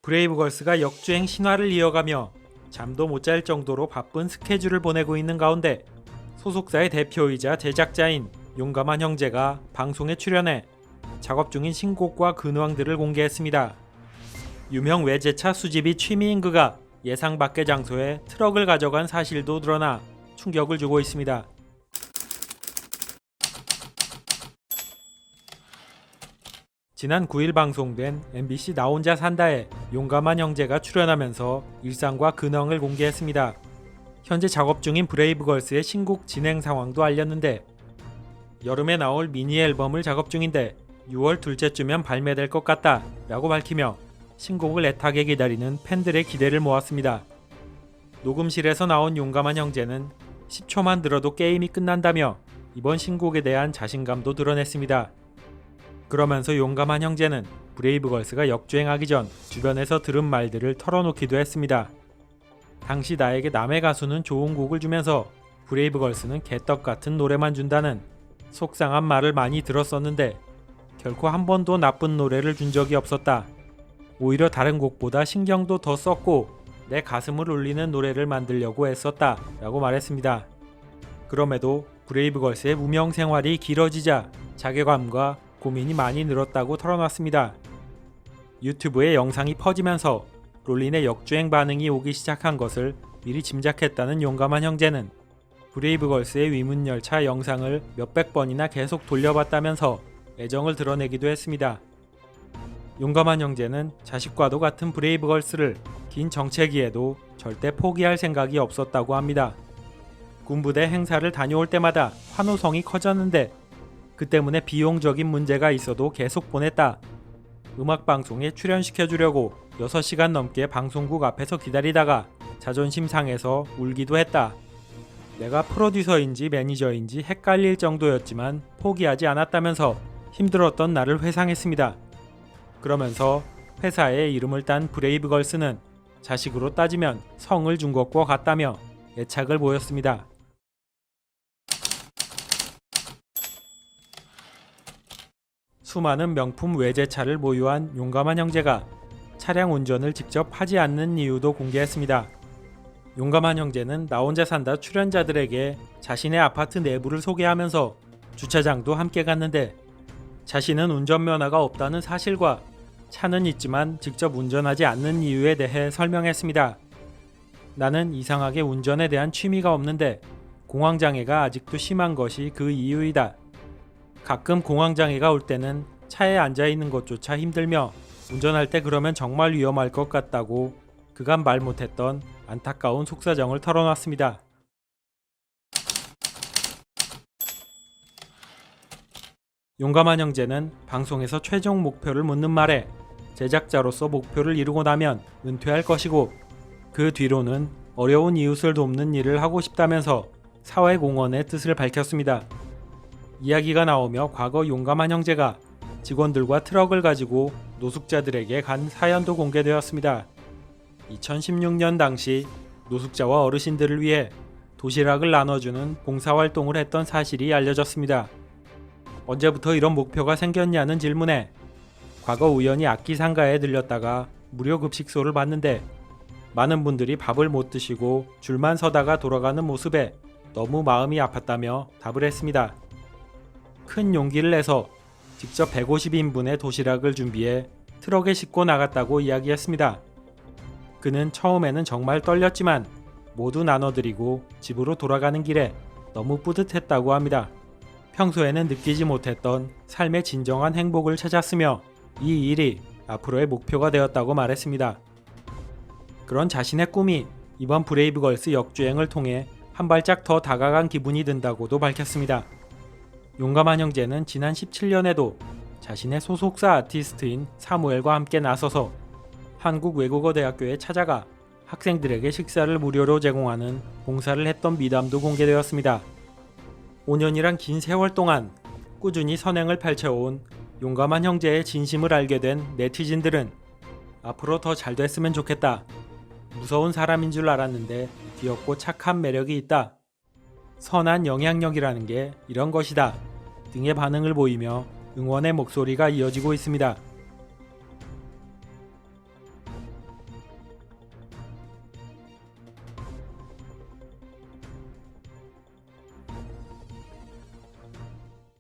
브레이브걸스가 역주행 신화를 이어가며 잠도 못 잘 정도로 바쁜 스케줄을 보내고 있는 가운데 소속사의 대표이자 제작자인 용감한 형제가 방송에 출연해 작업 중인 신곡과 근황들을 공개했습니다. 유명 외제차 수집이 취미인 그가 예상 밖의 장소에 트럭을 가져간 사실도 드러나 충격을 주고 있습니다. 지난 9일 방송된 MBC 나 혼자 산다에 용감한 형제가 출연하면서 일상과 근황을 공개했습니다. 현재 작업 중인 브레이브걸스의 신곡 진행 상황도 알렸는데 여름에 나올 미니 앨범을 작업 중인데 6월 둘째쯤면 발매될 것 같다 라고 밝히며 신곡을 애타게 기다리는 팬들의 기대를 모았습니다. 녹음실에서 나온 용감한 형제는 10초만 들어도 게임이 끝난다며 이번 신곡에 대한 자신감도 드러냈습니다. 그러면서 용감한 형제는 브레이브걸스가 역주행하기 전 주변에서 들은 말들을 털어놓기도 했습니다. 당시 나에게 남의 가수는 좋은 곡을 주면서 브레이브걸스는 개떡 같은 노래만 준다는 속상한 말을 많이 들었었는데 결코 한 번도 나쁜 노래를 준 적이 없었다. 오히려 다른 곡보다 신경도 더 썼고 내 가슴을 울리는 노래를 만들려고 애썼다 라고 말했습니다. 그럼에도 브레이브걸스의 무명 생활이 길어지자 자괴감과 고민이 많이 늘었다고 털어놨습니다. 유튜브에 영상이 퍼지면서 롤린의 역주행 반응이 오기 시작한 것을 미리 짐작했다는 용감한 형제는 브레이브걸스의 위문열차 영상을 몇백 번이나 계속 돌려봤다면서 애정을 드러내기도 했습니다. 용감한 형제는 자식과도 같은 브레이브걸스를 긴 정체기에도 절대 포기할 생각이 없었다고 합니다. 군부대 행사를 다녀올 때마다 환호성이 커졌는데 그 때문에 비용적인 문제가 있어도 계속 보냈다. 음악방송에 출연시켜주려고 6시간 넘게 방송국 앞에서 기다리다가 자존심 상해서 울기도 했다. 내가 프로듀서인지 매니저인지 헷갈릴 정도였지만 포기하지 않았다면서 힘들었던 나를 회상했습니다. 그러면서 회사에 이름을 딴 브레이브걸스는 자식으로 따지면 성을 준 것과 같다며 애착을 보였습니다. 수많은 명품 외제차를 보유한 용감한 형제가 차량 운전을 직접 하지 않는 이유도 공개했습니다. 용감한 형제는 나 혼자 산다 출연자들에게 자신의 아파트 내부를 소개하면서 주차장도 함께 갔는데 자신은 운전면허가 없다는 사실과 차는 있지만 직접 운전하지 않는 이유에 대해 설명했습니다. 나는 이상하게 운전에 대한 취미가 없는데 공황장애가 아직도 심한 것이 그 이유이다. 가끔 공황장애가 올 때는 차에 앉아있는 것조차 힘들며 운전할 때 그러면 정말 위험할 것 같다고 그간 말 못했던 안타까운 속사정을 털어놨습니다. 용감한 형제는 방송에서 최종 목표를 묻는 말에 제작자로서 목표를 이루고 나면 은퇴할 것이고 그 뒤로는 어려운 이웃을 돕는 일을 하고 싶다면서 사회공헌의 뜻을 밝혔습니다. 이야기가 나오며 과거 용감한 형제가 직원들과 트럭을 가지고 노숙자들에게 간 사연도 공개되었습니다. 2016년 당시 노숙자와 어르신들을 위해 도시락을 나눠주는 봉사활동을 했던 사실이 알려졌습니다. 언제부터 이런 목표가 생겼냐는 질문에 과거 우연히 악기상가에 들렸다가 무료 급식소를 봤는데 많은 분들이 밥을 못 드시고 줄만 서다가 돌아가는 모습에 너무 마음이 아팠다며 답을 했습니다. 큰 용기를 내서 직접 150인분의 도시락을 준비해 트럭에 싣고 나갔다고 이야기했습니다. 그는 처음에는 정말 떨렸지만 모두 나눠드리고 집으로 돌아가는 길에 너무 뿌듯했다고 합니다. 평소에는 느끼지 못했던 삶의 진정한 행복을 찾았으며 이 일이 앞으로의 목표가 되었다고 말했습니다. 그런 자신의 꿈이 이번 브레이브걸스 역주행을 통해 한 발짝 더 다가간 기분이 든다고도 밝혔습니다. 용감한 형제는 지난 17년에도 자신의 소속사 아티스트인 사무엘과 함께 나서서 한국외국어대학교에 찾아가 학생들에게 식사를 무료로 제공하는 봉사를 했던 미담도 공개되었습니다. 5년이란 긴 세월 동안 꾸준히 선행을 펼쳐온 용감한 형제의 진심을 알게 된 네티즌들은 앞으로 더 잘 됐으면 좋겠다. 무서운 사람인 줄 알았는데 귀엽고 착한 매력이 있다. 선한 영향력이라는 게 이런 것이다 등의 반응을 보이며 응원의 목소리가 이어지고 있습니다.